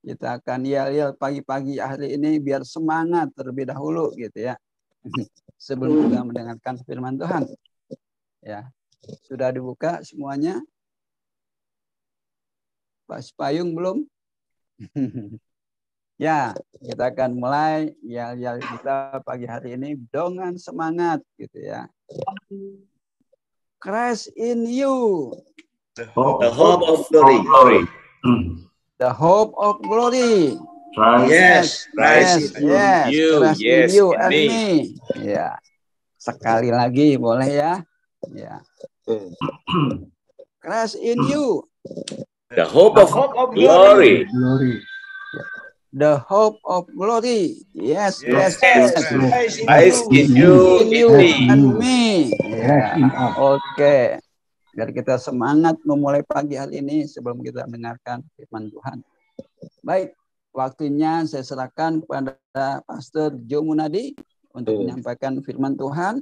kita akan yel-yel pagi-pagi hari ini biar semangat terlebih dahulu gitu ya. Sebelum kita mendengarkan firman Tuhan. Ya. Sudah dibuka semuanya? Pak Payung belum? Ya, kita akan mulai yel-yel kita pagi hari ini dengan semangat gitu ya. Christ in you. The hope of glory. The hope of glory. Yes, Christ in you. Christ Yes, in you in and me. me. Ya. Sekali lagi boleh ya. Ya. Christ in you. The hope of glory. The hope of glory. Yes. Christ in you, in me. And me. Ya. Oke. Biar kita semangat memulai pagi hari ini sebelum kita mendengarkan firman Tuhan. Baik, waktunya saya serahkan kepada Pastor Joe Munadi untuk menyampaikan firman Tuhan,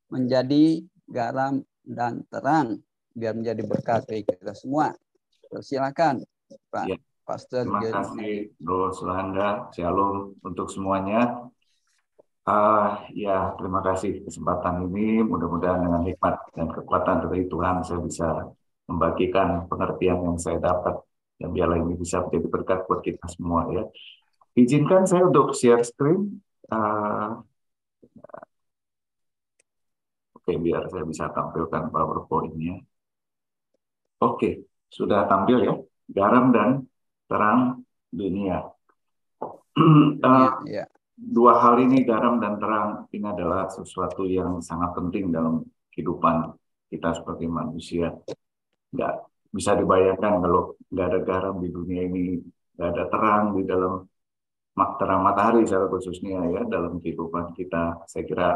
menjadi garam dan terang, biar menjadi berkat bagi kita semua. Silakan, Pak Ya. Pastor Terima Joe kasih, Munadi. Bro Sulanda. Shalom untuk semuanya. Ya, terima kasih kesempatan ini. Mudah-mudahan dengan hikmat dan kekuatan dari Tuhan saya bisa membagikan pengertian yang saya dapat. Dan biarlah ini bisa menjadi berkat buat kita semua ya. Izinkan saya untuk share screen. Oke, biar saya bisa tampilkan PowerPoint-nya. Oke, sudah tampil ya. Garam dan terang dunia. Dua hal ini, garam dan terang, ini adalah sesuatu yang sangat penting dalam kehidupan kita sebagai manusia. Nggak bisa dibayangkan kalau nggak ada garam di dunia ini, nggak ada terang di dalam terang matahari secara khususnya ya dalam kehidupan kita. Saya kira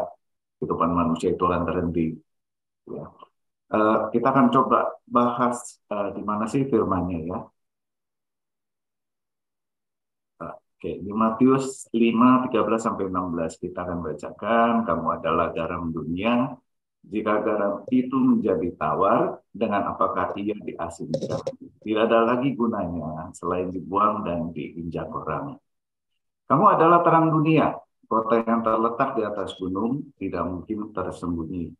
kehidupan manusia itu akan terhenti. Ya. Kita akan coba bahas di mana sih firman-nya ya. Oke, di Matius 5, 13-16 kita akan bacakan, kamu adalah garam dunia, jika garam itu menjadi tawar, dengan apakah ia diasinkan? Tidak ada lagi gunanya selain dibuang dan diinjak orang. Kamu adalah terang dunia, kota yang terletak di atas gunung, tidak mungkin tersembunyi.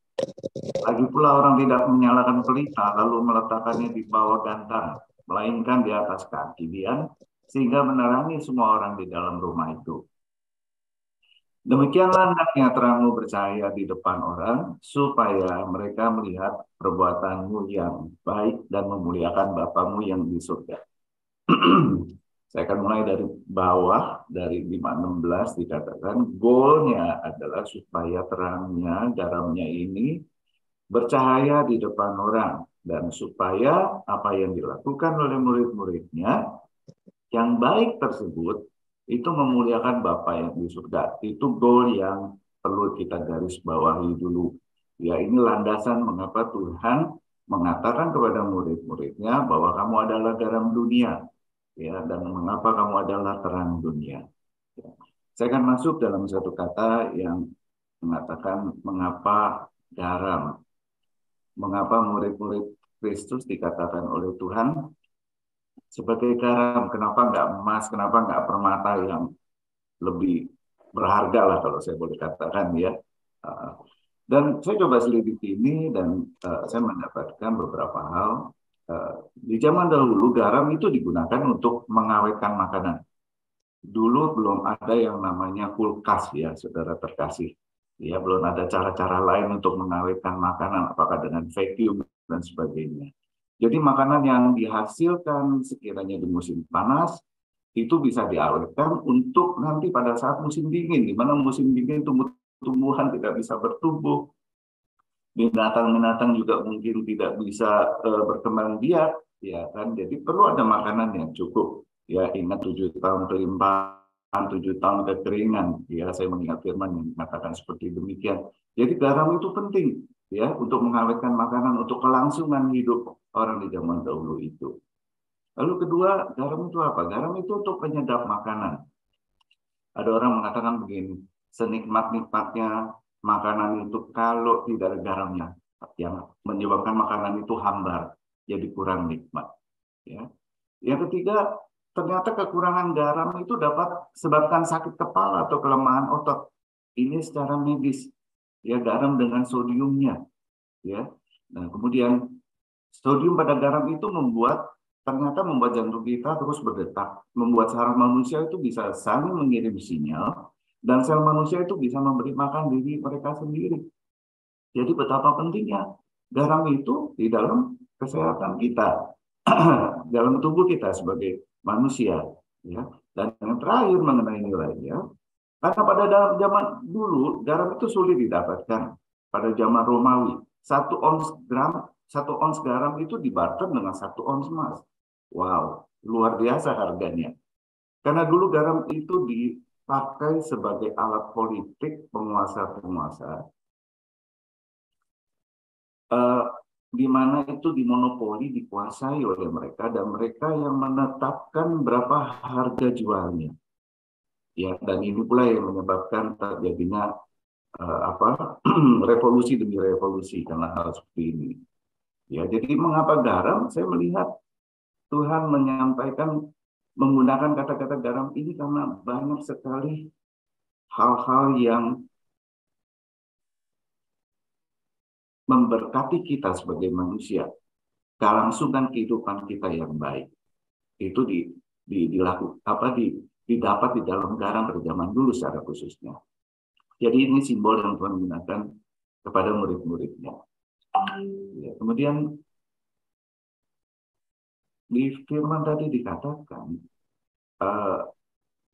Lagi pula orang tidak menyalakan pelita, lalu meletakkannya di bawah gantang, melainkan di atas kaki dia, sehingga menerangi semua orang di dalam rumah itu. Demikianlah hendaknya terangmu bercahaya di depan orang, supaya mereka melihat perbuatanmu yang baik dan memuliakan Bapamu yang di surga. Saya akan mulai dari bawah, dari 5:16 dikatakan, goalnya adalah supaya terangnya, garamnya ini bercahaya di depan orang, dan supaya apa yang dilakukan oleh murid-muridnya yang baik tersebut itu memuliakan Bapa yang di surga. Itu goal yang perlu kita garis bawahi dulu. Ya, ini landasan mengapa Tuhan mengatakan kepada murid-muridnya bahwa kamu adalah garam dunia. Ya, dan mengapa kamu adalah terang dunia. Ya. Saya akan masuk dalam satu kata yang mengatakan mengapa garam. Mengapa murid-murid Kristus dikatakan oleh Tuhan sebagai garam, kenapa nggak emas, kenapa nggak permata yang lebih berharga lah kalau saya boleh katakan ya. Dan saya coba selidiki ini dan saya mendapatkan beberapa hal. Di zaman dahulu garam itu digunakan untuk mengawetkan makanan. Dulu belum ada yang namanya kulkas ya, saudara terkasih. Ya, belum ada cara-cara lain untuk mengawetkan makanan, apakah dengan vacuum dan sebagainya. Jadi makanan yang dihasilkan sekiranya di musim panas itu bisa diawetkan untuk nanti pada saat musim dingin, di mana musim dingin tumbuh-tumbuhan tidak bisa bertumbuh, binatang-binatang juga mungkin tidak bisa berkembang biak, ya kan? Jadi perlu ada makanan yang cukup. Ya, ingat 7 tahun kelimpahan, 7 tahun kekeringan. Ya, saya mengingat firman yang mengatakan seperti demikian. Jadi garam itu penting ya untuk mengawetkan makanan, untuk kelangsungan hidup orang di zaman dahulu itu. Lalu kedua, garam itu apa? Garam itu untuk penyedap makanan. Ada orang mengatakan begini, senikmat-nikmatnya makanan itu kalau tidak ada garamnya, yang menyebabkan makanan itu hambar, jadi kurang nikmat. Ya. Yang ketiga, ternyata kekurangan garam itu dapat sebabkan sakit kepala atau kelemahan otot. Ini secara medis, ya, garam dengan sodiumnya, ya. Nah, kemudian sodium pada garam itu ternyata membuat jantung kita terus berdetak, membuat saraf manusia itu bisa saling mengirim sinyal, dan sel manusia itu bisa memberi makan diri mereka sendiri. Jadi betapa pentingnya garam itu di dalam kesehatan kita, dalam tubuh kita sebagai manusia, ya. Dan yang terakhir mengenai nilainya, karena pada zaman dulu garam itu sulit didapatkan. Pada zaman Romawi, 1 ons garam itu dibarter dengan 1 ons emas. Wow, luar biasa harganya. Karena dulu garam itu dipakai sebagai alat politik penguasa-penguasa, di mana itu dimonopoli, dikuasai oleh mereka, dan mereka yang menetapkan berapa harga jualnya. Ya, dan ini pula yang menyebabkan terjadinya revolusi demi revolusi karena hal seperti ini. Ya, jadi mengapa garam? Saya melihat Tuhan menyampaikan menggunakan kata-kata garam ini karena banyak sekali hal-hal yang memberkati kita sebagai manusia, kelangsungan kehidupan kita yang baik. Itu didapat di dalam garam pada zaman dulu secara khususnya. Jadi ini simbol yang Tuhan gunakan kepada murid-muridnya. Ya, kemudian di firman tadi dikatakan,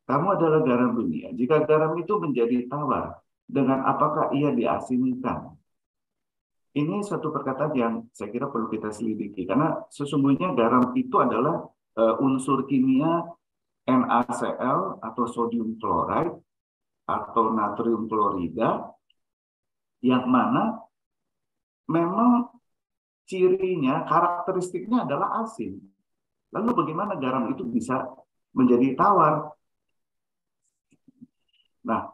kamu adalah garam dunia. Jika garam itu menjadi tawar, dengan apakah ia diasinkan? Ini suatu perkataan yang saya kira perlu kita selidiki, karena sesungguhnya garam itu adalah unsur kimia NaCl atau sodium chloride atau natrium klorida, yang mana memang cirinya, karakteristiknya adalah asin. Lalu bagaimana garam itu bisa menjadi tawar? Nah,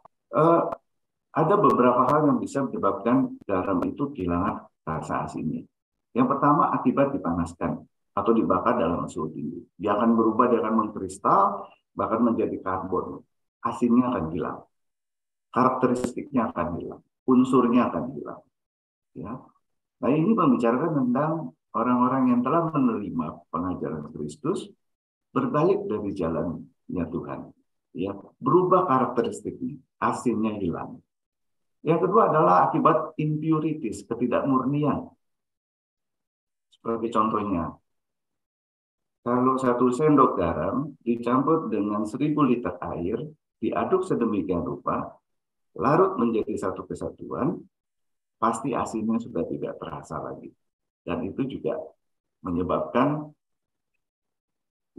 ada beberapa hal yang bisa menyebabkan garam itu kehilangan rasa asinnya. Yang pertama, akibat dipanaskan atau dibakar dalam suhu tinggi. Dia akan berubah, dia akan mengkristal, bahkan menjadi karbon. Asinnya akan hilang. Karakteristiknya akan hilang. Unsurnya akan hilang. Ya. Nah, ini membicarakan tentang orang-orang yang telah menerima pengajaran Kristus, berbalik dari jalannya Tuhan. Ya, berubah karakteristiknya, asinnya hilang. Yang kedua adalah akibat impurities, ketidakmurnian. Seperti contohnya, kalau 1 sendok garam dicampur dengan 1000 liter air, diaduk sedemikian rupa, larut menjadi satu kesatuan, pasti asinnya sudah tidak terasa lagi. Dan itu juga menyebabkan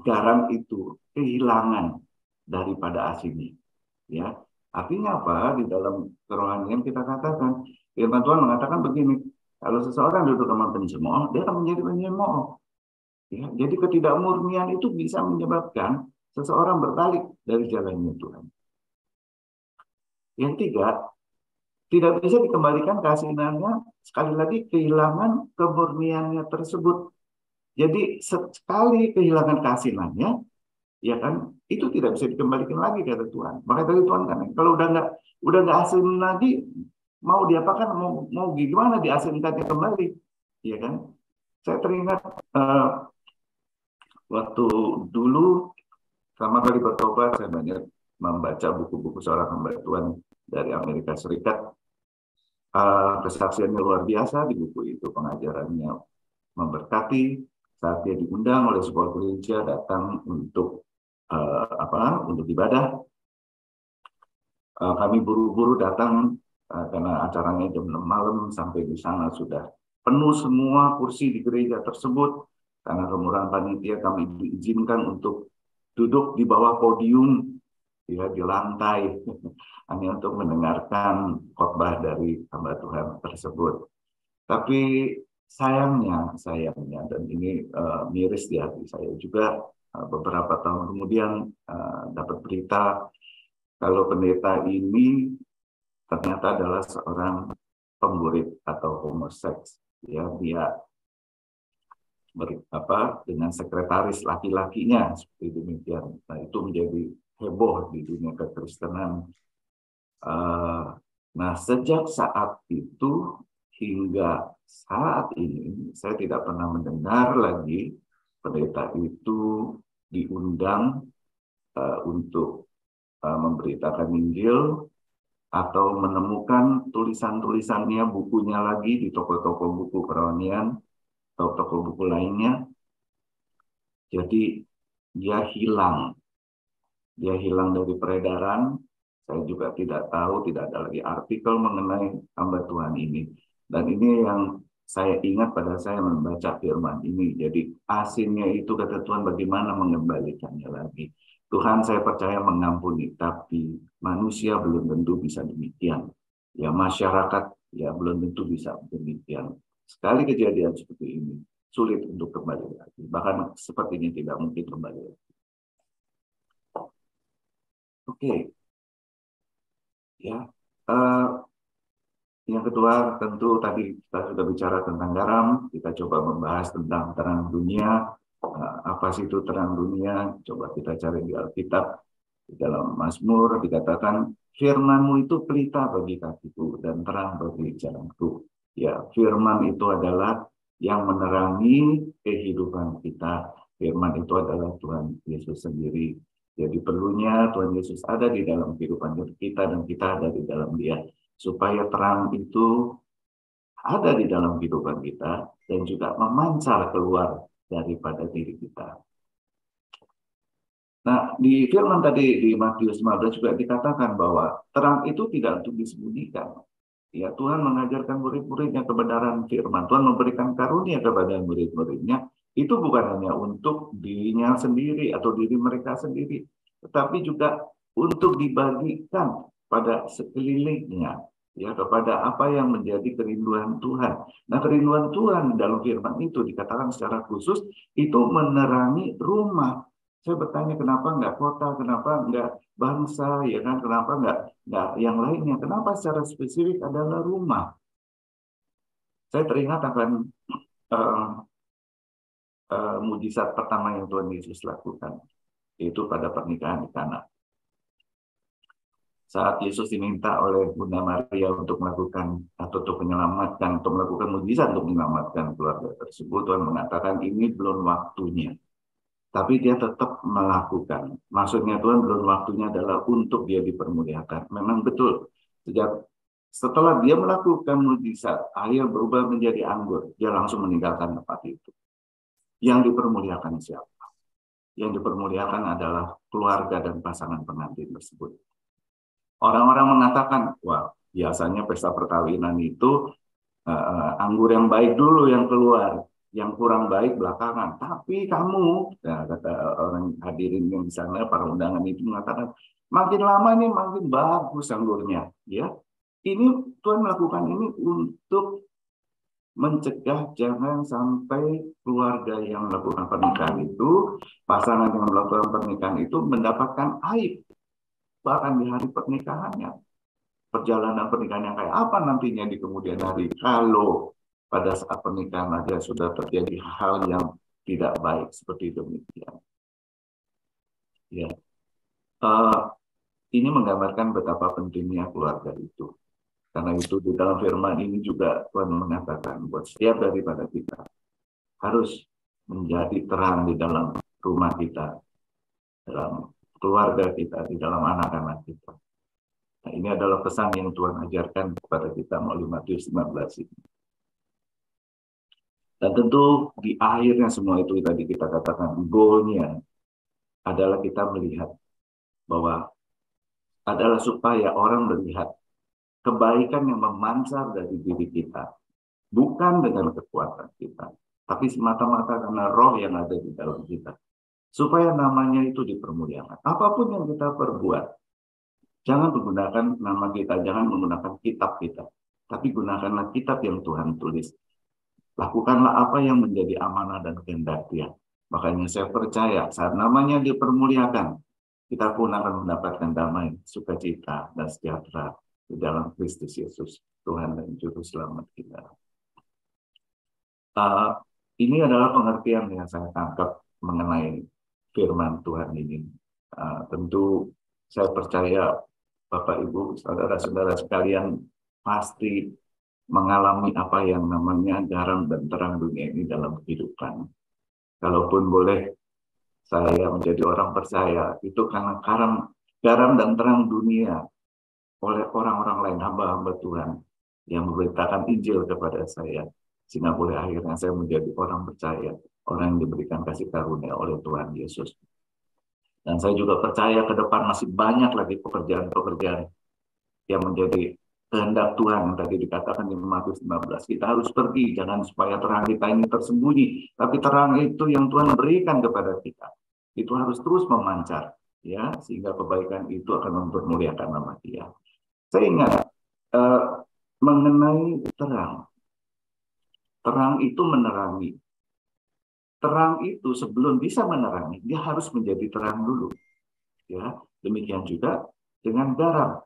garam itu kehilangan daripada asinnya. Ya, artinya apa? Di dalam kerohanian kita katakan, firman Tuhan mengatakan begini, kalau seseorang duduk sama pencemooh, dia akan menjadi pencemooh. Ya, jadi ketidakmurnian itu bisa menyebabkan seseorang berbalik dari jalannya Tuhan. Yang tiga, tidak bisa dikembalikan keasinannya, sekali lagi kehilangan kemurniannya tersebut. Jadi sekali kehilangan keasinannya, ya kan, itu tidak bisa dikembalikan lagi kata Tuhan. Makanya tadi Tuhan kan, kalau udah nggak asin lagi, mau diapakan, mau gimana diasinkannya kembali, ya kan? Saya teringat waktu dulu pertama kali bertobat, saya banyak membaca buku-buku seorang hamba Tuhan dari Amerika Serikat. Kesaksiannya luar biasa di buku itu, pengajarannya memberkati. Saat dia diundang oleh sebuah gereja datang untuk untuk ibadah, kami buru-buru datang karena acaranya jam 6 malam, sampai di sana sudah penuh semua kursi di gereja tersebut. Karena kemurahan panitia, kami diizinkan untuk duduk di bawah podium, ya, di lantai, hanya untuk mendengarkan khotbah dari hamba Tuhan tersebut. Tapi sayangnya, dan ini miris di hati saya juga, beberapa tahun kemudian dapat berita kalau pendeta ini ternyata adalah seorang pemburit atau homoseks. Ya, dia dengan sekretaris laki-lakinya seperti demikian. Nah, itu menjadi heboh di dunia kekristenan. Nah, sejak saat itu hingga saat ini saya tidak pernah mendengar lagi pendeta itu diundang untuk memberitakan Injil atau menemukan tulisan-tulisannya, bukunya lagi di toko-toko buku kerohanian atau toko buku lainnya. Jadi dia hilang dari peredaran. Saya juga tidak tahu, tidak ada lagi artikel mengenai hamba Tuhan ini. Dan ini yang saya ingat pada saya membaca firman ini. Jadi asinnya itu kata Tuhan, bagaimana mengembalikannya lagi. Tuhan saya percaya mengampuni, tapi manusia belum tentu bisa demikian. Ya masyarakat ya belum tentu bisa demikian. Sekali kejadian seperti ini, sulit untuk kembali lagi. Bahkan sepertinya tidak mungkin kembali lagi. Oke. Ya, yang kedua tentu tadi kita sudah bicara tentang garam, kita coba membahas tentang terang dunia. Apa sih itu terang dunia? Coba kita cari di Alkitab. Di dalam Mazmur dikatakan, firman-Mu itu pelita bagi kakiku dan terang bagi jalanku. Ya, firman itu adalah yang menerangi kehidupan kita. Firman itu adalah Tuhan Yesus sendiri. Jadi perlunya Tuhan Yesus ada di dalam kehidupan kita dan kita ada di dalam Dia. Supaya terang itu ada di dalam kehidupan kita dan juga memancar keluar daripada diri kita. Nah, di firman tadi di Matius 15 juga dikatakan bahwa terang itu tidak untuk disembunyikan. Ya, Tuhan mengajarkan murid-muridnya kebenaran firman. Tuhan memberikan karunia kepada murid-muridnya. Itu bukan hanya untuk dirinya sendiri atau diri mereka sendiri, tetapi juga untuk dibagikan pada sekelilingnya, ya, kepada apa yang menjadi kerinduan Tuhan. Nah, kerinduan Tuhan dalam firman itu dikatakan secara khusus itu menerangi rumah. Saya bertanya kenapa nggak kota, kenapa nggak bangsa, ya kan? Kenapa nggak yang lainnya? Kenapa secara spesifik adalah rumah? Saya teringat akan mujizat pertama yang Tuhan Yesus lakukan, yaitu pada pernikahan di Kana. Saat Yesus diminta oleh Bunda Maria untuk melakukan atau untuk menyelamatkan, untuk melakukan mujizat untuk menyelamatkan keluarga tersebut, Tuhan mengatakan ini belum waktunya. Tapi dia tetap melakukan. Maksudnya Tuhan belum waktunya adalah untuk dia dipermuliakan. Memang betul. Setelah dia melakukan mujizat, air berubah menjadi anggur, dia langsung meninggalkan tempat itu. Yang dipermuliakan siapa? Yang dipermuliakan adalah keluarga dan pasangan pengantin tersebut. Orang-orang mengatakan, wah, biasanya pesta perkawinan itu anggur yang baik dulu yang keluar, yang kurang baik belakangan. Tapi kamu, ya, kata orang hadirin yang di sana, para undangan itu mengatakan, makin lama ini makin bagus anggurnya. Ya, ini Tuhan melakukan ini untuk mencegah jangan sampai keluarga yang melakukan pernikahan itu, pasangan yang melakukan pernikahan itu mendapatkan aib bahkan di hari pernikahannya. Perjalanan pernikahan yang kayak apa nantinya di kemudian hari kalau pada saat pernikahan aja sudah terjadi hal yang tidak baik seperti demikian. Ya, ini menggambarkan betapa pentingnya keluarga itu. Karena itu di dalam firman ini juga Tuhan mengatakan buat setiap daripada kita harus menjadi terang di dalam rumah kita, dalam keluarga kita, di dalam anak-anak kita. Nah, ini adalah pesan yang Tuhan ajarkan kepada kita melalui Matius 15 ini. Dan tentu di akhirnya semua itu tadi kita katakan goalnya adalah kita melihat bahwa adalah supaya orang melihat kebaikan yang memancar dari diri kita, bukan dengan kekuatan kita, tapi semata-mata karena roh yang ada di dalam kita. Supaya namanya itu dipermuliakan. Apapun yang kita perbuat, jangan menggunakan nama kita, jangan menggunakan kitab kita, tapi gunakanlah kitab yang Tuhan tulis. Lakukanlah apa yang menjadi amanah dan kehendak Dia. Makanya saya percaya saat namanya dipermuliakan, kita pun akan mendapatkan damai, sukacita, dan sejahtera di dalam Kristus Yesus, Tuhan dan Juru Selamat kita. ini adalah pengertian yang saya tangkap mengenai firman Tuhan ini. Tentu saya percaya Bapak Ibu, saudara-saudara sekalian pasti mengalami apa yang namanya garam dan terang dunia ini dalam kehidupan. Kalaupun boleh saya menjadi orang percaya, itu karena garam dan terang dunia oleh orang-orang lain, hamba-hamba Tuhan yang memberitakan Injil kepada saya, sehingga boleh akhirnya saya menjadi orang percaya, orang yang diberikan kasih karunia oleh Tuhan Yesus. Dan saya juga percaya ke depan masih banyak lagi pekerjaan-pekerjaan yang menjadi kehendak Tuhan yang tadi dikatakan di Matius 15. Kita harus pergi, jangan supaya terang kita ini tersembunyi, tapi terang itu yang Tuhan berikan kepada kita. Itu harus terus memancar, ya, sehingga kebaikan itu akan mempermuliakan nama Dia. Saya ingat mengenai terang. Terang itu menerangi. Terang itu sebelum bisa menerangi, dia harus menjadi terang dulu. Ya, demikian juga dengan garam.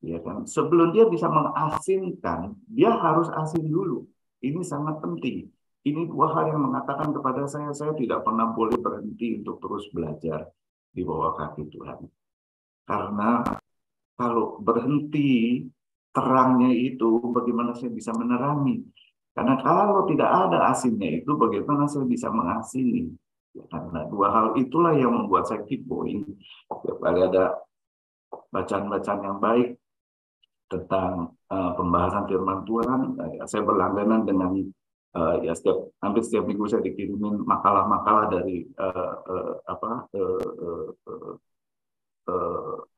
Ya kan? Sebelum dia bisa mengasinkan, dia harus asin dulu. Ini sangat penting. Ini dua hal yang mengatakan kepada saya tidak pernah boleh berhenti untuk terus belajar di bawah kaki Tuhan. Karena kalau berhenti terangnya itu, bagaimana saya bisa menerangi? Karena kalau tidak ada asinnya itu, bagaimana saya bisa mengasini? Ya, karena dua hal itulah yang membuat saya keep going. Setiap kali ada bacaan-bacaan yang baik tentang pembahasan firman Tuhan, saya berlangganan dengan ya hampir setiap minggu saya dikirimin makalah-makalah dari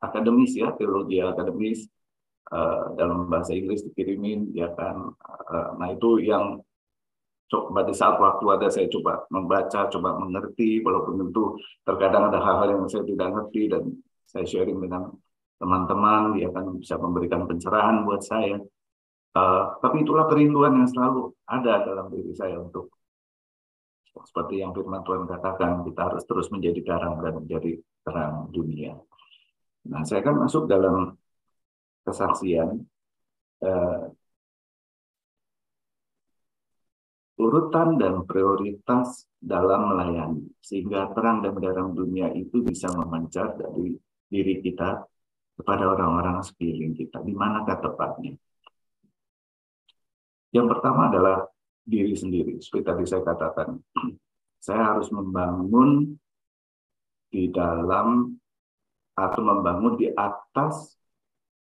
akademis, ya, teologi akademis. Dalam bahasa Inggris dikirimin, ya kan. Nah itu yang coba di saat waktu ada saya coba membaca, coba mengerti, walaupun tentu terkadang ada hal-hal yang saya tidak ngerti dan saya sharing dengan teman-teman, dia akan bisa memberikan pencerahan buat saya. Tapi itulah kerinduan yang selalu ada dalam diri saya untuk seperti yang firman Tuhan katakan, kita harus terus menjadi garam dan menjadi terang dunia. Nah, saya akan masuk dalam kesaksian. Urutan dan prioritas dalam melayani, sehingga terang dan garam dunia itu bisa memancar dari diri kita kepada orang-orang sekeliling kita. Di manakah tepatnya? Yang pertama adalah diri sendiri. Seperti tadi saya katakan, saya harus membangun di dalam atau membangun di atas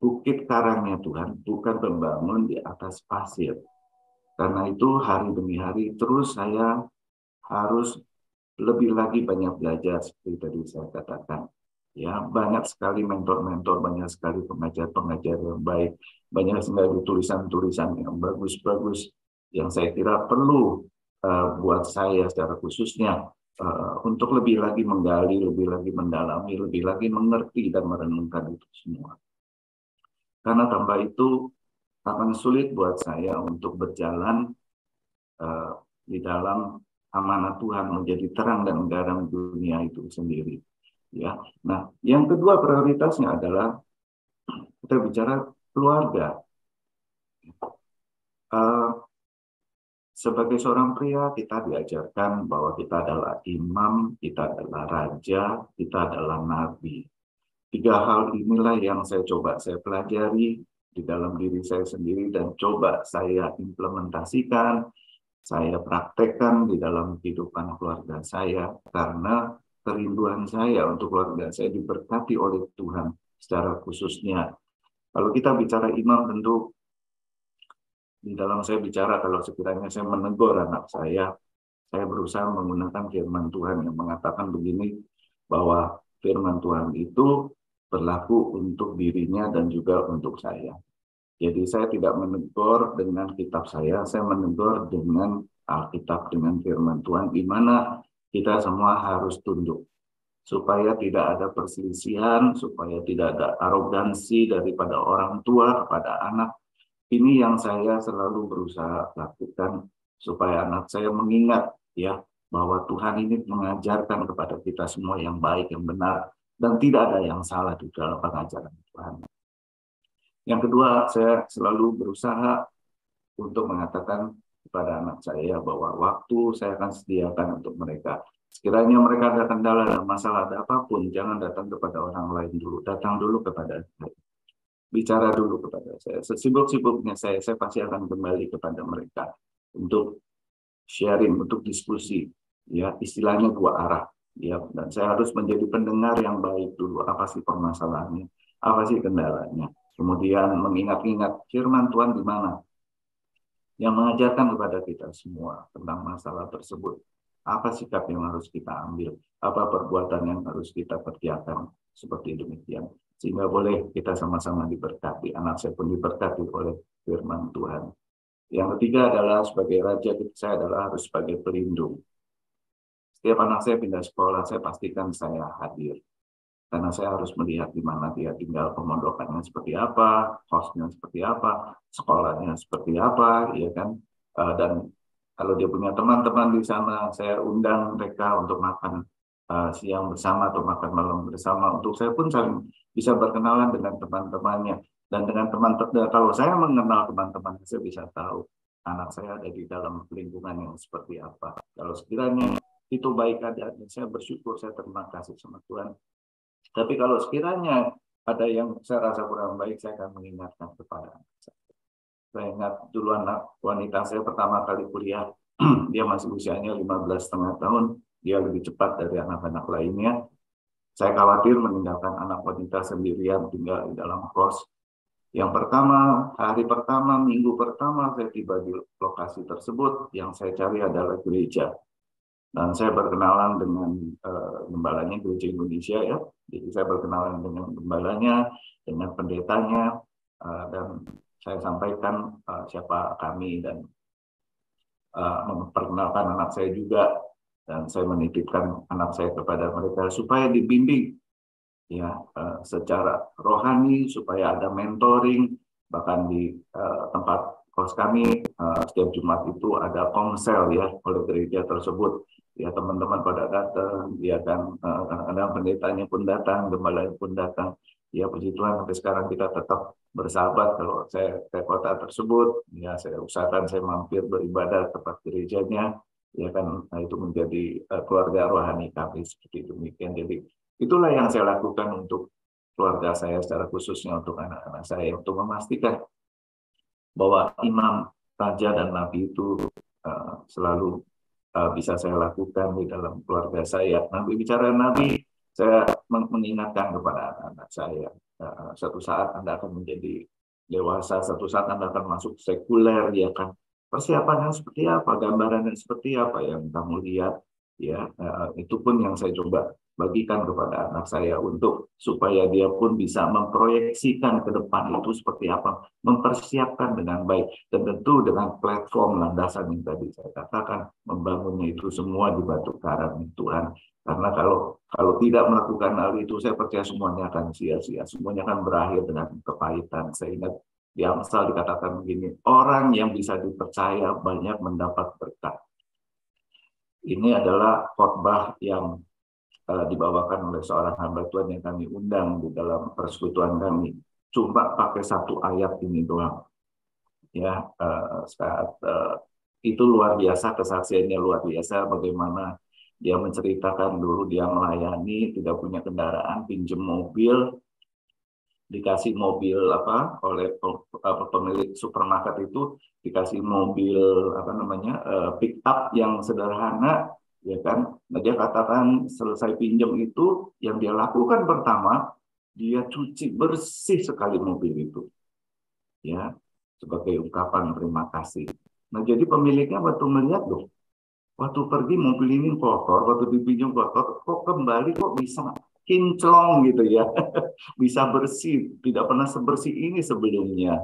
bukit karangnya Tuhan, bukan membangun di atas pasir. Karena itu hari demi hari terus saya harus lebih lagi banyak belajar seperti tadi saya katakan. Ya, banyak sekali mentor-mentor, banyak sekali pengajar-pengajar yang baik, banyak sekali tulisan-tulisan yang bagus-bagus yang saya kira perlu buat saya secara khususnya untuk lebih lagi menggali, lebih lagi mendalami, lebih lagi mengerti dan merenungkan itu semua. Karena tanpa itu akan sulit buat saya untuk berjalan di dalam amanat Tuhan menjadi terang dan garam dunia itu sendiri. Ya, nah yang kedua prioritasnya adalah kita bicara keluarga. Sebagai seorang pria kita diajarkan bahwa kita adalah imam, kita adalah raja, kita adalah nabi. Tiga hal inilah yang saya pelajari di dalam diri saya sendiri dan coba saya implementasikan, saya praktekkan di dalam kehidupan keluarga saya karena kerinduan saya untuk keluarga saya diberkati oleh Tuhan secara khususnya. Kalau kita bicara imam, tentu di dalam saya bicara kalau sekiranya saya menegur anak saya berusaha menggunakan firman Tuhan yang mengatakan begini, bahwa firman Tuhan itu berlaku untuk dirinya dan juga untuk saya. Jadi saya tidak menegur dengan kitab saya menegur dengan Alkitab, dengan firman Tuhan, di mana kita semua harus tunduk. Supaya tidak ada perselisihan, supaya tidak ada arogansi daripada orang tua kepada anak. Ini yang saya selalu berusaha lakukan, supaya anak saya mengingat ya bahwa Tuhan ini mengajarkan kepada kita semua yang baik, yang benar, dan tidak ada yang salah di dalam pengajaran Tuhan. Yang kedua, saya selalu berusaha untuk mengatakan kepada anak saya bahwa waktu saya akan sediakan untuk mereka. Sekiranya mereka ada kendala dan masalah, ada apapun, jangan datang kepada orang lain dulu. Datang dulu kepada saya. Bicara dulu kepada saya. Sesibuk-sibuknya saya pasti akan kembali kepada mereka untuk sharing, untuk diskusi. Ya, istilahnya dua arah. Ya, dan saya harus menjadi pendengar yang baik dulu. Apa sih permasalahannya? Apa sih kendalanya? Kemudian mengingat-ingat firman Tuhan di mana yang mengajarkan kepada kita semua tentang masalah tersebut. Apa sikap yang harus kita ambil? Apa perbuatan yang harus kita kerjakan? Seperti demikian. Sehingga boleh kita sama-sama diberkati. Anak saya pun diberkati oleh firman Tuhan. Yang ketiga adalah sebagai raja, saya adalah harus sebagai pelindung. Setiap anak saya pindah sekolah, saya pastikan saya hadir. Karena saya harus melihat di mana dia tinggal, pemondokannya seperti apa, hostnya seperti apa, sekolahnya seperti apa, ya kan. Dan kalau dia punya teman-teman di sana, saya undang mereka untuk makan siang bersama atau makan malam bersama. Untuk saya pun saling bisa berkenalan dengan teman-temannya. Dan dengan teman-teman, kalau saya mengenal teman-teman, saya bisa tahu anak saya ada di dalam lingkungan yang seperti apa. Kalau sekiranya itu baik adanya, saya bersyukur, saya terima kasih sama Tuhan. Tapi kalau sekiranya ada yang saya rasa kurang baik, saya akan mengingatkan kepada anak saya. Saya ingat dulu anak wanita saya pertama kali kuliah, dia masih usianya 15,5 tahun, dia lebih cepat dari anak-anak lainnya. Saya khawatir meninggalkan anak wanita sendirian tinggal di dalam kos. Yang pertama, hari pertama, minggu pertama saya tiba di lokasi tersebut, yang saya cari adalah gereja. Dan saya berkenalan dengan gembalanya Gereja Indonesia ya. Jadi saya berkenalan dengan gembalanya, dengan pendetanya, dan saya sampaikan siapa kami dan memperkenalkan anak saya juga. Dan saya menitipkan anak saya kepada mereka supaya dibimbing ya secara rohani, supaya ada mentoring, bahkan di tempat kos kami setiap Jumat itu ada komsel ya oleh gereja tersebut. Ya teman-teman pada datang, ya kan kadang-kadang pendetanya pun datang, gembalanya pun datang. Ya puji Tuhan sampai sekarang kita tetap bersahabat. Kalau saya ke kota tersebut, ya saya usahakan saya mampir beribadah tempat gerejanya. Ya kan itu menjadi keluarga rohani kami seperti demikian. Jadi itulah yang saya lakukan untuk keluarga saya secara khususnya untuk anak-anak saya untuk memastikan bahwa imam, raja dan nabi itu selalu bisa saya lakukan di dalam keluarga saya. Nabi bicara Nabi, saya mengingatkan kepada anak-anak saya. Suatu saat Anda akan menjadi dewasa, suatu saat Anda akan masuk sekuler, ya kan. Persiapannya seperti apa, gambarannya seperti apa yang kamu lihat, ya. Itu pun yang saya coba bagikan kepada anak saya untuk supaya dia pun bisa memproyeksikan ke depan itu seperti apa, mempersiapkan dengan baik, dan tentu dengan platform landasan yang tadi saya katakan, membangunnya itu semua di batu karang Tuhan. Karena kalau tidak melakukan hal itu, saya percaya semuanya akan sia-sia, semuanya akan berakhir dengan kepahitan. Saya ingat di Amsal dikatakan begini, orang yang bisa dipercaya banyak mendapat berkat. Ini adalah khotbah yang dibawakan oleh seorang hamba Tuhan yang kami undang di dalam persekutuan kami. Cuma pakai satu ayat ini doang. Ya, saat itu luar biasa, kesaksiannya luar biasa bagaimana dia menceritakan dulu dia melayani, tidak punya kendaraan, pinjam mobil, dikasih mobil oleh pemilik supermarket itu, dikasih mobil pick up yang sederhana. Ya kan, nah dia katakan selesai pinjam itu yang dia lakukan pertama, dia cuci bersih sekali mobil itu, ya sebagai ungkapan terima kasih. Nah jadi pemiliknya waktu melihat loh, waktu pergi mobil ini kotor, waktu dipinjam kotor, kok kembali kok bisa kinclong gitu ya, bisa bersih, tidak pernah sebersih ini sebelumnya,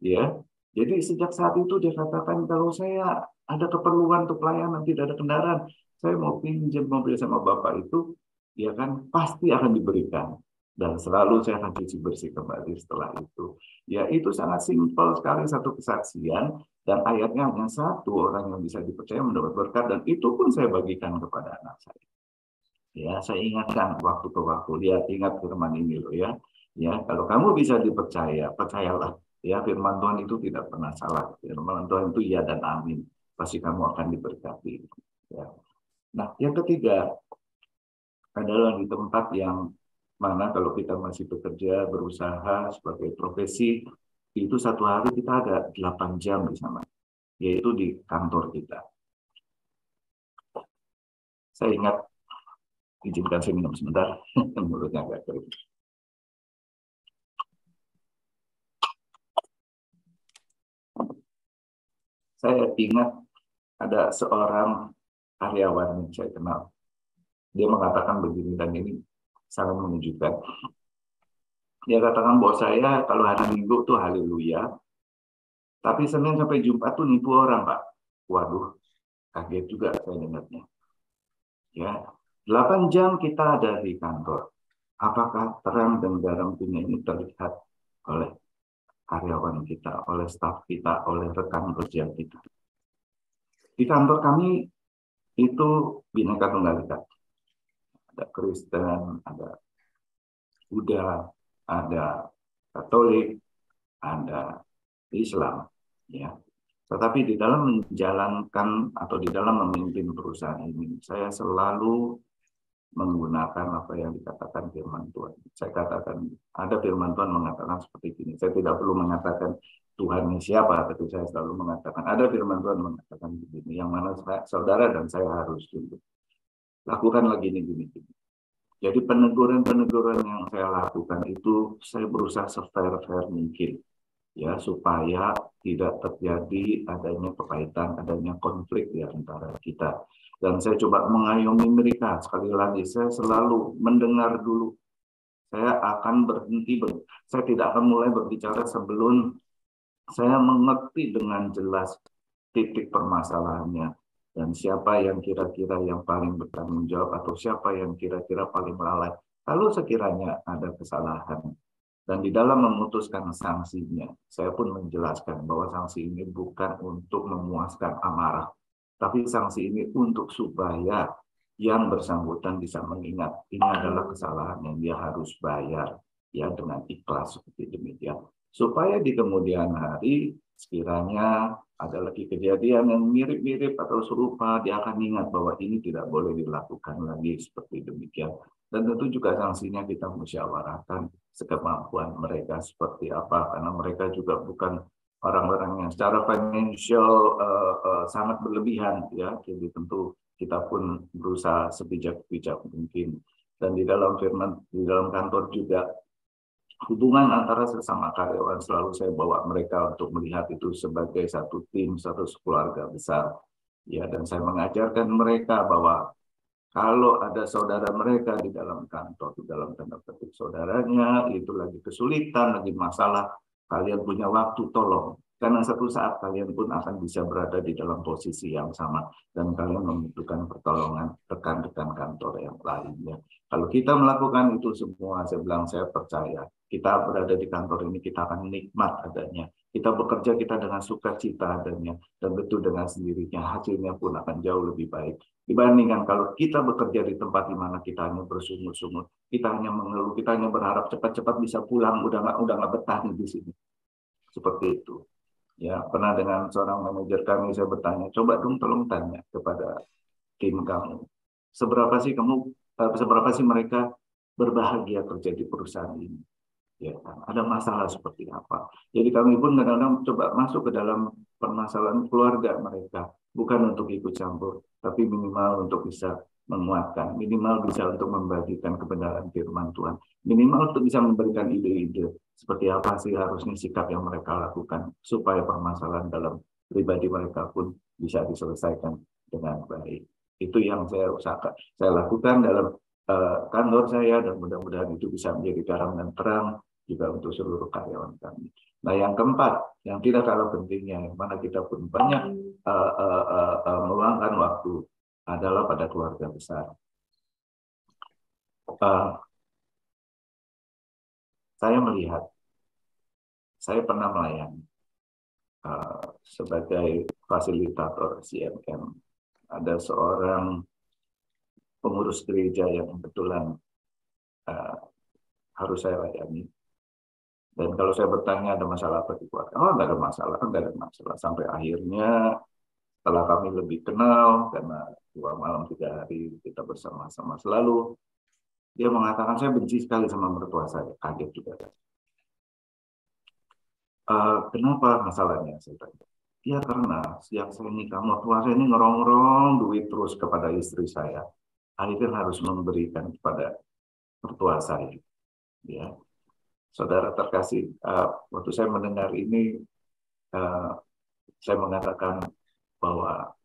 ya. Jadi sejak saat itu dia katakan kalau saya ada keperluan untuk pelayanan, tidak ada kendaraan, saya mau pinjam mobil sama bapak itu, ya kan pasti akan diberikan. Dan selalu saya akan cuci bersih kembali setelah itu. Ya itu sangat simpel sekali satu kesaksian, dan ayatnya hanya satu, orang yang bisa dipercaya mendapat berkat, dan itu pun saya bagikan kepada anak saya. Ya, saya ingatkan waktu ke waktu, lihat ingat firman ini loh ya. Ya, kalau kamu bisa dipercaya, percayalah. Ya, firman Tuhan itu tidak pernah salah. Firman Tuhan itu ya dan amin. pasti kamu akan diberkati. Ya. Nah, yang ketiga adalah di tempat yang mana kalau kita masih bekerja, berusaha sebagai profesi, itu satu hari kita ada 8 jam di sana, yaitu di kantor kita. Saya ingat, izinkan saya minum sebentar, mulutnya agak kering. Saya ingat ada seorang karyawan yang saya kenal. Dia mengatakan begini, dan ini sangat menunjukkan. Dia katakan bahwa saya kalau hari Minggu tuh haleluya, tapi Senin sampai Jumat tuh nipu orang, Pak. Waduh, kaget juga saya dengarnya. Ya, 8 jam kita ada di kantor. Apakah terang dan garam dunia ini terlihat oleh karyawan kita, oleh staf kita, oleh rekan kerja kita? Di kantor kami itu Bhinneka Tunggal Ika. Ada Kristen, ada Buddha, ada Katolik, ada Islam, ya. Tetapi di dalam menjalankan atau di dalam memimpin perusahaan ini, saya selalu menggunakan apa yang dikatakan firman Tuhan. Saya katakan, ada firman Tuhan mengatakan seperti ini. Saya tidak perlu mengatakan Tuhan siapa, tapi saya selalu mengatakan, ada firman Tuhan mengatakan begini, yang mana saudara dan saya harus tunduk. Lakukanlah gini. Jadi peneguran-peneguran yang saya lakukan itu, saya berusaha se-fair mungkin, ya, supaya tidak terjadi adanya kepahitan, adanya konflik di antara kita. Dan saya coba mengayomi mereka. Sekali lagi, saya selalu mendengar dulu. Saya akan berhenti, saya tidak akan mulai berbicara sebelum saya mengerti dengan jelas titik permasalahannya. Dan siapa yang kira-kira yang paling bertanggung jawab, atau siapa yang kira-kira paling lalai. Kalau sekiranya ada kesalahan, dan di dalam memutuskan sanksinya, saya pun menjelaskan bahwa sanksi ini bukan untuk memuaskan amarah, tapi sanksi ini untuk supaya yang bersangkutan bisa mengingat ini adalah kesalahan yang dia harus bayar, ya, dengan ikhlas seperti demikian. Supaya di kemudian hari sekiranya ada lagi kejadian yang mirip-mirip atau serupa, dia akan ingat bahwa ini tidak boleh dilakukan lagi seperti demikian. Dan tentu juga sanksinya kita musyawarahkan sekemampuan mereka seperti apa, karena mereka juga bukan orang-orang yang secara financial sangat berlebihan, ya. Jadi tentu kita pun berusaha sebijak-bijak mungkin. Dan di dalam kantor juga, hubungan antara sesama karyawan selalu saya bawa mereka untuk melihat itu sebagai satu tim, satu keluarga besar. Ya, dan saya mengajarkan mereka bahwa kalau ada saudara mereka di dalam kantor, di dalam tanda petik saudaranya, itu lagi kesulitan, lagi masalah, kalian punya waktu, tolong. Karena satu saat kalian pun akan bisa berada di dalam posisi yang sama, dan kalian membutuhkan pertolongan rekan-rekan kantor yang lainnya. Kalau kita melakukan itu semua, saya bilang, saya percaya, kita berada di kantor ini, kita akan nikmat adanya. Kita bekerja, kita dengan sukacita adanya, dan betul dengan sendirinya, hasilnya pun akan jauh lebih baik. Dibandingkan kalau kita bekerja di tempat di mana kita hanya bersungut-sungut, kita hanya mengeluh, kita hanya berharap cepat-cepat bisa pulang, udah nggak betah di sini. Seperti itu. Ya, pernah dengan seorang manajer kami, saya bertanya, coba dong tolong tanya kepada tim kamu, seberapa sih mereka berbahagia kerja di perusahaan ini? Ya, ada masalah seperti apa? Jadi kami pun kadang-kadang coba masuk ke dalam permasalahan keluarga mereka, bukan untuk ikut campur, tapi minimal untuk bisa menguatkan, minimal bisa untuk membagikan kebenaran firman Tuhan, minimal untuk bisa memberikan ide-ide seperti apa sih harusnya sikap yang mereka lakukan supaya permasalahan dalam pribadi mereka pun bisa diselesaikan dengan baik. Itu yang saya usahakan, saya lakukan dalam kantor saya, dan mudah-mudahan itu bisa menjadi garam dan terang juga untuk seluruh karyawan kami. Nah, yang keempat, yang tidak kalah pentingnya, yang mana kita pun banyak meluangkan waktu, adalah pada keluarga besar. Saya melihat, saya pernah melayani sebagai fasilitator CMM. Ada seorang pengurus gereja yang kebetulan harus saya layani. Dan kalau saya bertanya ada masalah apa di keluarga, oh nggak ada masalah, nggak ada masalah. Sampai akhirnya setelah kami lebih kenal, karena 2 malam 3 hari kita bersama-sama selalu, dia mengatakan, saya benci sekali sama mertua saya. Kaget juga. Kenapa masalahnya? Saya tanya. Ya karena sejak saya nikah, mertua saya ini ngerong-ngerong duit terus kepada istri saya. Akhirnya harus memberikan kepada mertua saya. Ya, saudara terkasih, waktu saya mendengar ini, saya mengatakan bahwa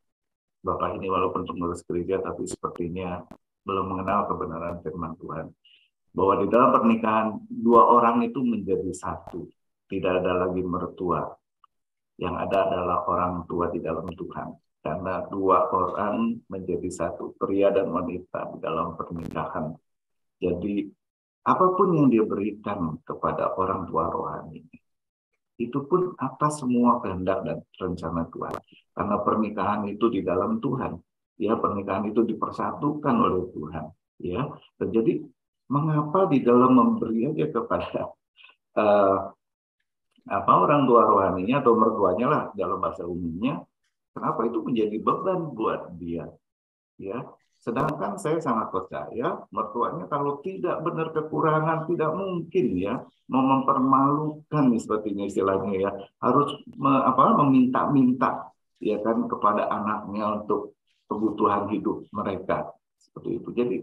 Bapak ini walaupun pengurus gereja, tapi sepertinya belum mengenal kebenaran firman Tuhan. Bahwa di dalam pernikahan, 2 orang itu menjadi satu. Tidak ada lagi mertua. Yang ada adalah orang tua di dalam Tuhan. Karena 2 orang menjadi satu, pria dan wanita di dalam pernikahan. Jadi, apapun yang dia berikan kepada orang tua rohani, itu pun atas semua kehendak dan rencana Tuhan. Karena pernikahan itu di dalam Tuhan. Ya, pernikahan itu dipersatukan oleh Tuhan. Ya, jadi mengapa di dalam memberi aja kepada orang tua rohaninya atau mertuanya lah dalam bahasa umumnya, kenapa itu menjadi beban buat dia? Ya, sedangkan saya sangat percaya mertuanya kalau tidak benar kekurangan, tidak mungkin ya mau mempermalukan sepertinya istilahnya ya, harus meminta-minta ya kan kepada anaknya untuk kebutuhan hidup mereka seperti itu. Jadi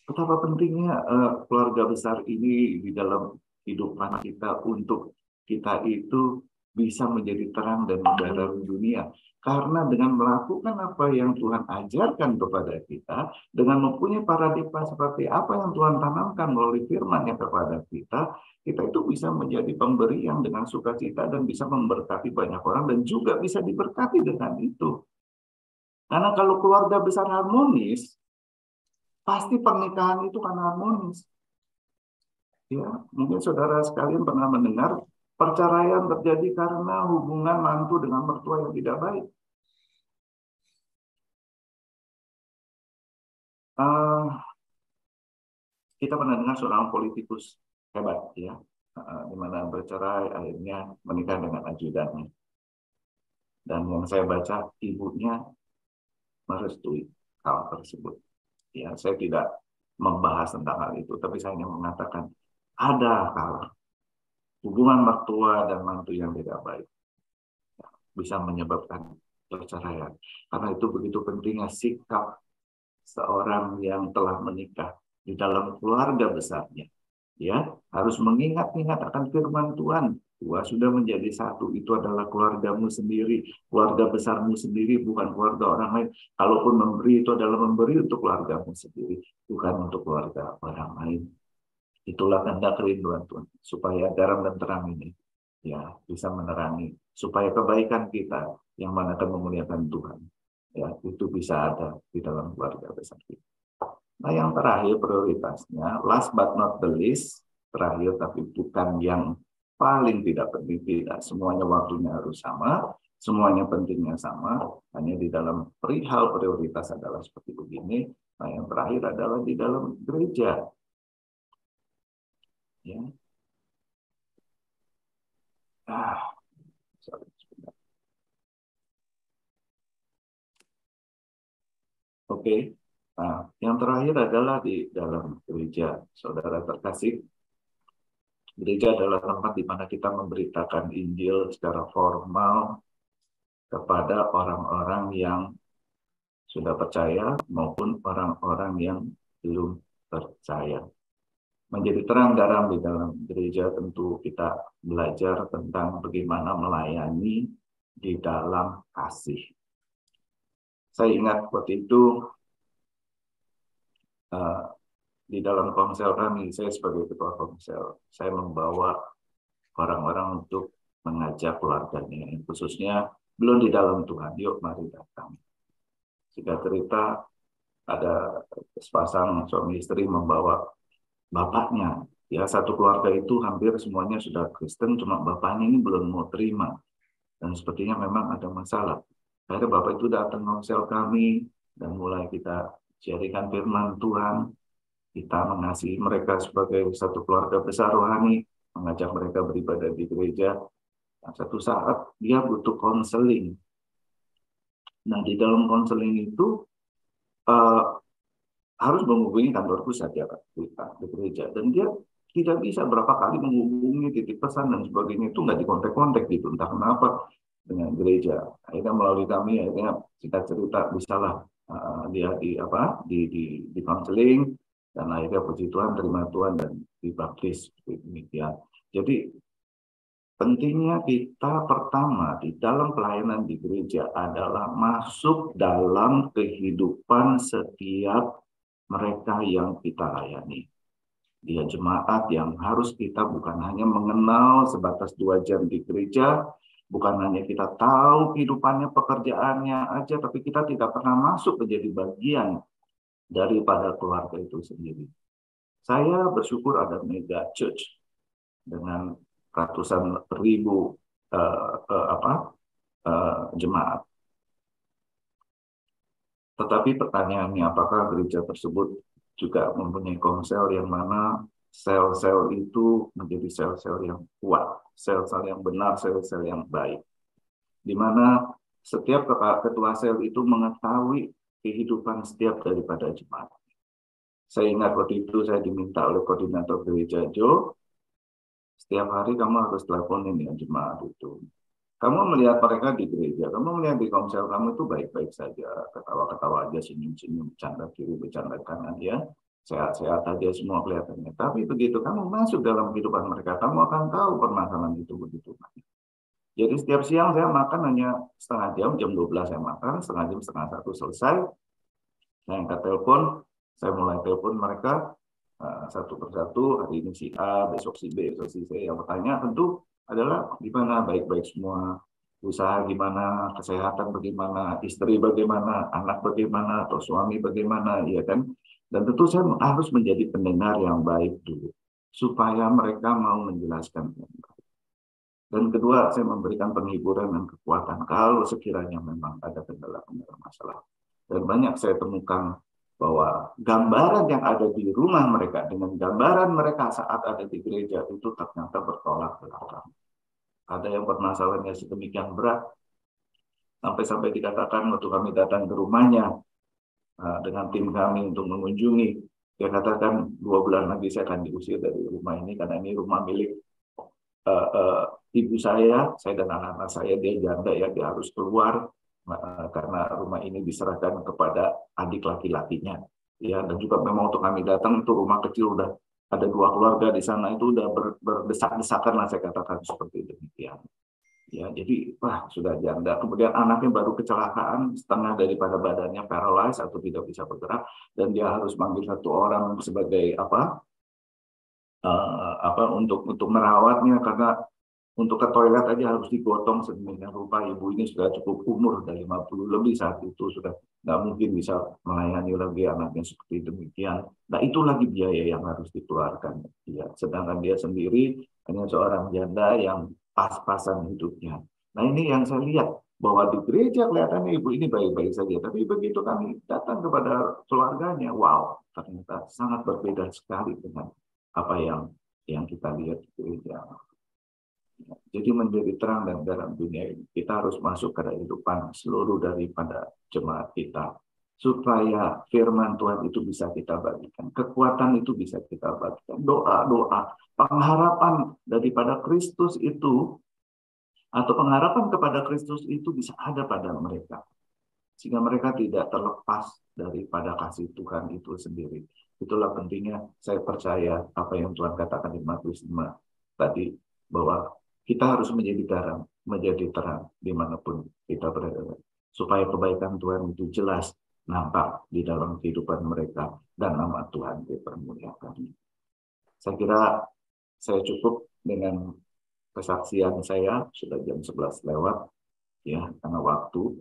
betapa pentingnya keluarga besar ini di dalam kehidupan kita untuk kita itu bisa menjadi terang dan baru dunia. Karena dengan melakukan apa yang Tuhan ajarkan kepada kita, dengan mempunyai paradigma seperti apa yang Tuhan tanamkan melalui firman-Nya kepada kita, kita itu bisa menjadi pemberi yang dengan sukacita dan bisa memberkati banyak orang dan juga bisa diberkati dengan itu. Karena kalau keluarga besar harmonis, pasti pernikahan itu kan harmonis. Ya, mungkin saudara sekalian pernah mendengar perceraian terjadi karena hubungan mantu dengan mertua yang tidak baik. Kita pernah dengar seorang politikus hebat, ya, di mana bercerai akhirnya menikah dengan ajudannya. Dan yang saya baca, ibunya merestui hal tersebut. Ya, saya tidak membahas tentang hal itu, tapi saya hanya mengatakan ada hal hubungan mertua dan mantu yang tidak baik bisa menyebabkan perceraian. Karena itu begitu pentingnya sikap seorang yang telah menikah di dalam keluarga besarnya. Ya, harus mengingat-ingat akan firman Tuhan. Dua sudah menjadi satu, itu adalah keluargamu sendiri, keluarga besarmu sendiri, bukan keluarga orang lain. Kalaupun memberi, itu adalah memberi untuk keluargamu sendiri, bukan untuk keluarga orang lain. Itulah tanda kerinduan Tuhan, supaya garam dan terang ini ya bisa menerangi, supaya kebaikan kita yang mana akan memuliakan Tuhan, ya itu bisa ada di dalam keluarga besar kita. Nah, yang terakhir prioritasnya, last but not the least, terakhir tapi bukan yang paling tidak penting, tidak semuanya waktunya harus sama, semuanya pentingnya sama, hanya di dalam perihal prioritas adalah seperti begini. Nah, yang terakhir adalah di dalam gereja. Ya. Oke. Nah, yang terakhir adalah di dalam gereja, saudara terkasih. Gereja adalah tempat di mana kita memberitakan Injil secara formal kepada orang-orang yang sudah percaya maupun orang-orang yang belum percaya. Menjadi terang garam di dalam gereja tentu kita belajar tentang bagaimana melayani di dalam kasih. Saya ingat waktu itu di dalam komsel kami, saya sebagai ketua komsel, saya membawa orang-orang untuk mengajak keluarganya, khususnya belum di dalam Tuhan, yuk mari datang. Jika cerita, ada sepasang suami istri membawa bapaknya. Ya, satu keluarga itu hampir semuanya sudah Kristen, cuma bapaknya ini belum mau terima. Dan sepertinya memang ada masalah. Akhirnya bapak itu datang komsel kami, dan mulai kita sharingkan firman Tuhan. Kita mengasihi mereka sebagai satu keluarga besar rohani, mengajak mereka beribadah di gereja. Nah, satu saat dia butuh konseling. Nah, di dalam konseling itu harus menghubungi kantor pusat ya Pak, di gereja. Dan dia tidak bisa berapa kali menghubungi, titip pesan dan sebagainya, itu nggak dikontak-kontak gitu, entah kenapa dengan gereja. Akhirnya melalui kami, akhirnya kita cerita bisalah dia di konseling, dan akhirnya puji Tuhan, terima Tuhan, dan dibaptis demikian. Jadi pentingnya kita pertama di dalam pelayanan di gereja adalah masuk dalam kehidupan setiap mereka yang kita layani. Dia jemaat yang harus kita bukan hanya mengenal sebatas 2 jam di gereja, bukan hanya kita tahu kehidupannya, pekerjaannya aja, tapi kita tidak pernah masuk menjadi bagian daripada keluarga itu sendiri. Saya bersyukur ada mega church dengan ratusan ribu jemaat. Tetapi pertanyaannya, apakah gereja tersebut juga mempunyai komsel yang mana sel-sel itu menjadi sel-sel yang kuat, sel-sel yang benar, sel-sel yang baik. Di mana setiap ketua sel itu mengetahui kehidupan setiap daripada jemaat. Saya ingat waktu itu saya diminta oleh koordinator gereja, Jo, setiap hari kamu harus teleponin ya jemaat itu. Kamu melihat mereka di gereja, kamu melihat di komsel kamu itu baik-baik saja, ketawa-ketawa aja, senyum-senyum, bercanda kiri, bercanda kanan ya, sehat-sehat aja semua kelihatannya. Tapi begitu kamu masuk dalam kehidupan mereka, kamu akan tahu permasalahan itu begitu. Jadi setiap siang saya makan hanya setengah jam 12 saya makan, setengah jam, setengah 1 selesai. Saya angkat telepon, saya mulai telepon mereka satu persatu, hari ini si A, besok si B, besok si C. Yang bertanya tentu adalah gimana, baik-baik semua, usaha gimana, kesehatan bagaimana, istri bagaimana, anak bagaimana, atau suami bagaimana, ya kan? Dan tentu saya harus menjadi pendengar yang baik dulu, supaya mereka mau menjelaskan. Dan kedua, saya memberikan penghiburan dan kekuatan kalau sekiranya memang ada kendala-kendala masalah. Dan banyak saya temukan bahwa gambaran yang ada di rumah mereka dengan gambaran mereka saat ada di gereja itu ternyata bertolak belakang. Ada yang permasalahannya sedemikian berat, sampai-sampai dikatakan waktu kami datang ke rumahnya dengan tim kami untuk mengunjungi, dia katakan 2 bulan lagi saya akan diusir dari rumah ini karena ini rumah milik ibu saya dan anak-anak saya, dia janda ya, dia harus keluar karena rumah ini diserahkan kepada adik laki-lakinya. Ya, dan juga memang untuk kami datang itu rumah kecil udah ada 2 keluarga di sana, itu udah berdesak-desakan lah saya katakan seperti demikian. Ya, jadi sudah janda. Kemudian anaknya baru kecelakaan, setengah daripada badannya paralyzed atau tidak bisa bergerak, dan dia harus manggil 1 orang sebagai untuk merawatnya, karena untuk ke toilet aja harus digotong sedemikian rupa. Ibu ini sudah cukup umur, dari 50 lebih saat itu, sudah nggak mungkin bisa melayani lagi anaknya seperti demikian. Nah, itu lagi biaya yang harus dikeluarkan. Ya, sedangkan dia sendiri hanya seorang janda yang pas-pasan hidupnya. Nah, ini yang saya lihat, bahwa di gereja kelihatannya ibu ini baik-baik saja, tapi begitu kami datang kepada keluarganya, wow, ternyata sangat berbeda sekali dengan apa yang kita lihat di gereja. Jadi menjadi terang dan garam dunia ini, kita harus masuk ke kehidupan seluruh daripada jemaat kita, supaya firman Tuhan itu bisa kita bagikan, kekuatan itu bisa kita bagikan, doa-doa, pengharapan daripada Kristus itu, atau pengharapan kepada Kristus itu bisa ada pada mereka, sehingga mereka tidak terlepas daripada kasih Tuhan itu sendiri. Itulah pentingnya, saya percaya apa yang Tuhan katakan di Matius 5 tadi, bahwa kita harus menjadi garam, menjadi terang dimanapun kita berada, supaya kebaikan Tuhan itu jelas nampak di dalam kehidupan mereka dan nama Tuhan dipermuliakan. Saya kira saya cukup dengan kesaksian saya, sudah jam 11 lewat ya karena waktu.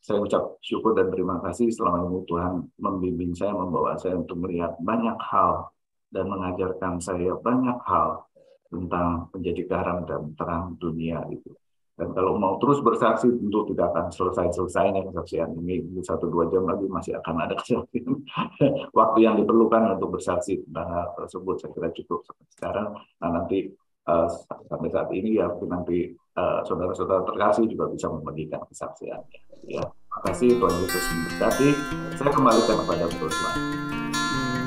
Saya ucap syukur dan terima kasih selama ini Tuhan membimbing saya, membawa saya untuk melihat banyak hal dan mengajarkan saya banyak hal tentang menjadi garam dan terang dunia itu. Dan kalau mau terus bersaksi tentu tidak akan selesai-selesainya kesaksian ini. 1-2 jam lagi masih akan ada kesaksian. Waktu yang diperlukan untuk bersaksi tentang hal tersebut saya kira cukup sampai sekarang. Nah, nanti sampai saat ini ya nanti saudara-saudara terkasih juga bisa membagikan kesaksiannya. Ya, terima kasih, Tuhan Yesus memberkati. Saya kembalikan kepada Tuhan.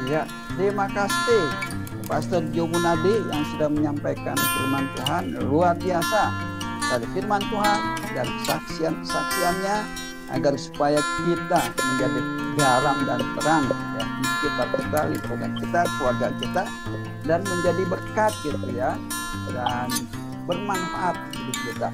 Ya, terima kasih Pastor Jo Gunadi yang sudah menyampaikan firman Tuhan luar biasa dari firman Tuhan dan kesaksian-kesaksiannya agar supaya kita menjadi garam dan terang ya, di sekitar kita, lingkungan kita, keluarga kita, dan menjadi berkat gitu ya, dan bermanfaat hidup kita.